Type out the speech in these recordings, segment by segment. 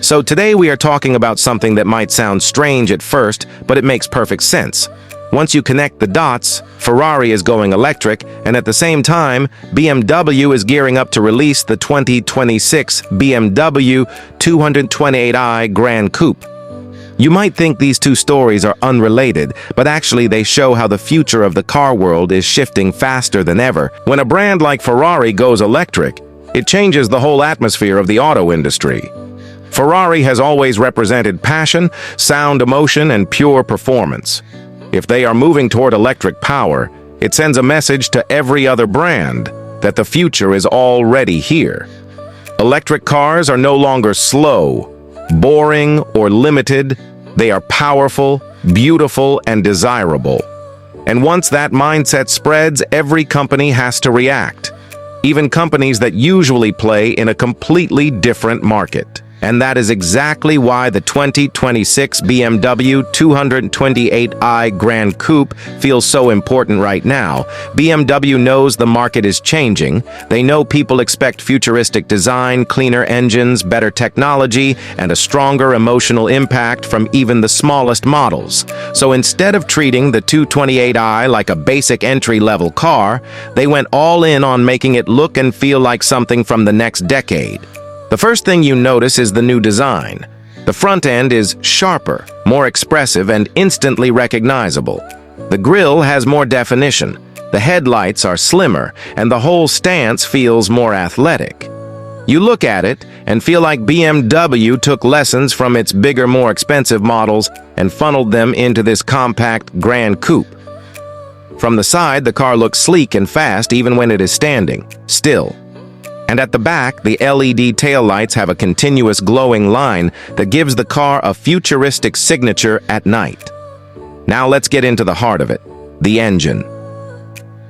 So today we are talking about something that might sound strange at first, but it makes perfect sense. Once you connect the dots, Ferrari is going electric, and at the same time, BMW is gearing up to release the 2026 BMW 228i Grand Coupe. You might think these two stories are unrelated, but actually they show how the future of the car world is shifting faster than ever. When a brand like Ferrari goes electric, it changes the whole atmosphere of the auto industry. Ferrari has always represented passion, sound emotion, and pure performance. If they are moving toward electric power, it sends a message to every other brand that the future is already here. Electric cars are no longer slow, boring, or limited. They are powerful, beautiful, and desirable. And once that mindset spreads, every company has to react. Even companies that usually play in a completely different market. And that is exactly why the 2026 BMW 228i Grand Coupe feels so important right now. BMW knows the market is changing. They know people expect futuristic design, cleaner engines, better technology, and a stronger emotional impact from even the smallest models. So instead of treating the 228i like a basic entry-level car, they went all in on making it look and feel like something from the next decade. The first thing you notice is the new design. The front end is sharper, more expressive, and instantly recognizable. The grille has more definition, the headlights are slimmer, and the whole stance feels more athletic. You look at it and feel like BMW took lessons from its bigger, more expensive models and funneled them into this compact Grand Coupe. From the side, the car looks sleek and fast even when it is standing, still. And at the back, the LED taillights have a continuous glowing line that gives the car a futuristic signature at night. Now let's get into the heart of it, the engine.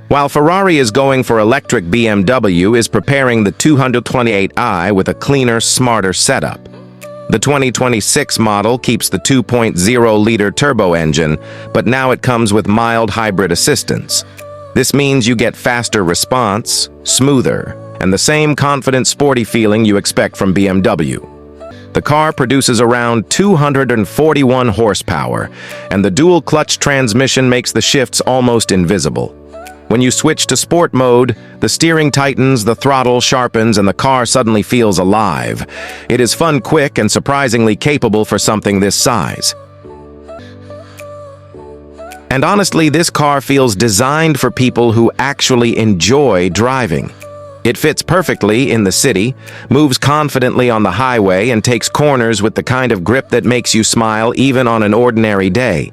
While Ferrari is going for electric, BMW is preparing the 228i with a cleaner, smarter setup. The 2026 model keeps the 2.0-liter turbo engine, but now it comes with mild hybrid assistance. This means you get faster response, smoother, and the same confident, sporty feeling you expect from BMW. The car produces around 241 horsepower, and the dual-clutch transmission makes the shifts almost invisible. When you switch to sport mode, the steering tightens, the throttle sharpens, and the car suddenly feels alive. It is fun, quick, and surprisingly capable for something this size. And honestly, this car feels designed for people who actually enjoy driving. It fits perfectly in the city, moves confidently on the highway, and takes corners with the kind of grip that makes you smile even on an ordinary day.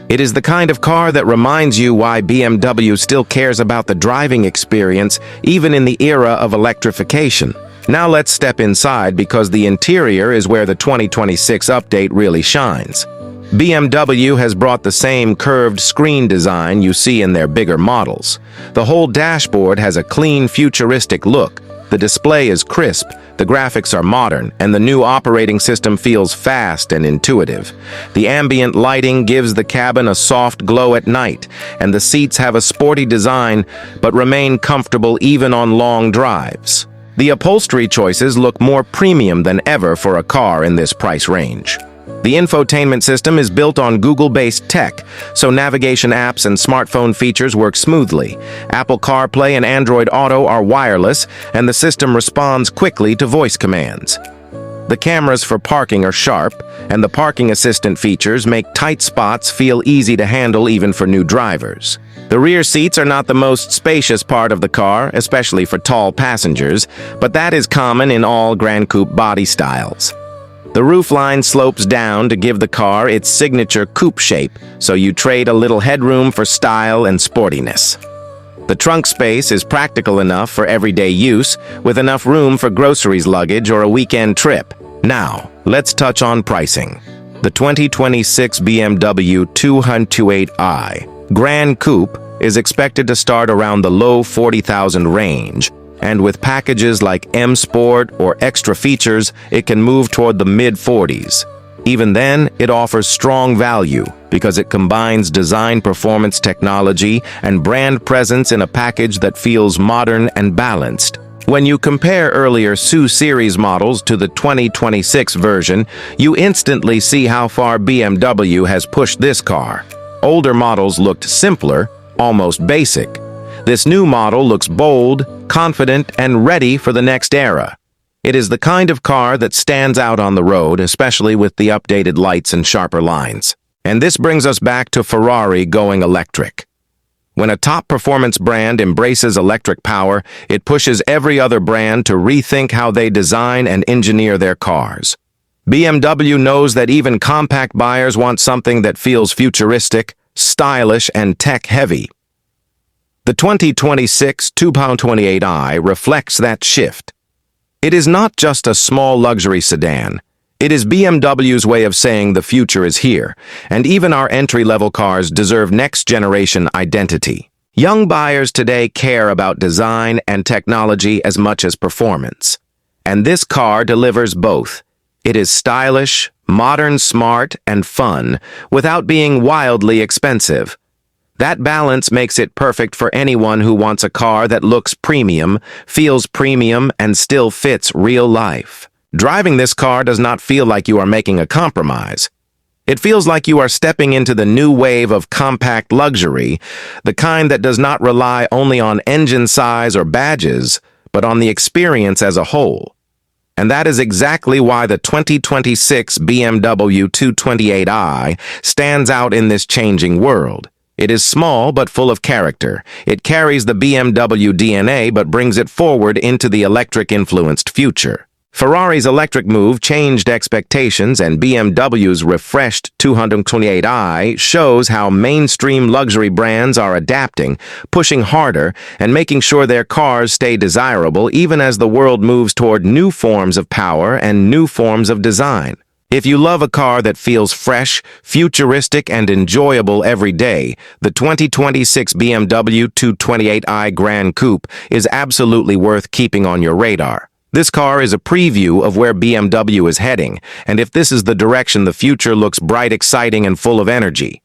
It is the kind of car that reminds you why BMW still cares about the driving experience, even in the era of electrification. Now let's step inside, because the interior is where the 2026 update really shines. BMW has brought the same curved screen design you see in their bigger models. The whole dashboard has a clean, futuristic look. The display is crisp, the graphics are modern, and the new operating system feels fast and intuitive. The ambient lighting gives the cabin a soft glow at night, and the seats have a sporty design but remain comfortable even on long drives. The upholstery choices look more premium than ever for a car in this price range. The infotainment system is built on Google-based tech, so navigation apps and smartphone features work smoothly. Apple CarPlay and Android Auto are wireless, and the system responds quickly to voice commands. The cameras for parking are sharp, and the parking assistant features make tight spots feel easy to handle even for new drivers. The rear seats are not the most spacious part of the car, especially for tall passengers, but that is common in all Grand Coupe body styles. The roofline slopes down to give the car its signature coupe shape, so you trade a little headroom for style and sportiness. The trunk space is practical enough for everyday use, with enough room for groceries, luggage, or a weekend trip. Now, let's touch on pricing. The 2026 BMW 228i Grand Coupe is expected to start around the low $40,000 range, and with packages like M Sport or extra features, it can move toward the mid-40s. Even then, it offers strong value because it combines design, performance, technology, and brand presence in a package that feels modern and balanced. When you compare earlier SU series models to the 2026 version, you instantly see how far BMW has pushed this car. Older models looked simpler, almost basic. This new model looks bold, confident, and ready for the next era. It is the kind of car that stands out on the road, especially with the updated lights and sharper lines. And this brings us back to Ferrari going electric. When a top performance brand embraces electric power, it pushes every other brand to rethink how they design and engineer their cars. BMW knows that even compact buyers want something that feels futuristic, stylish, and tech-heavy. The 2026 228i reflects that shift. It is not just a small luxury sedan. It is BMW's way of saying the future is here, and even our entry-level cars deserve next-generation identity. Young buyers today care about design and technology as much as performance. And this car delivers both. It is stylish, modern, smart, and fun, without being wildly expensive. That balance makes it perfect for anyone who wants a car that looks premium, feels premium, and still fits real life. Driving this car does not feel like you are making a compromise. It feels like you are stepping into the new wave of compact luxury, the kind that does not rely only on engine size or badges, but on the experience as a whole. And that is exactly why the 2026 BMW 228i stands out in this changing world. It is small but full of character. It carries the BMW DNA but brings it forward into the electric-influenced future. Ferrari's electric move changed expectations, and BMW's refreshed 228i shows how mainstream luxury brands are adapting, pushing harder, and making sure their cars stay desirable even as the world moves toward new forms of power and new forms of design. If you love a car that feels fresh, futuristic, and enjoyable every day, the 2026 BMW 228i Gran Coupe is absolutely worth keeping on your radar. This car is a preview of where BMW is heading, and if this is the direction the future looks bright, exciting, and full of energy.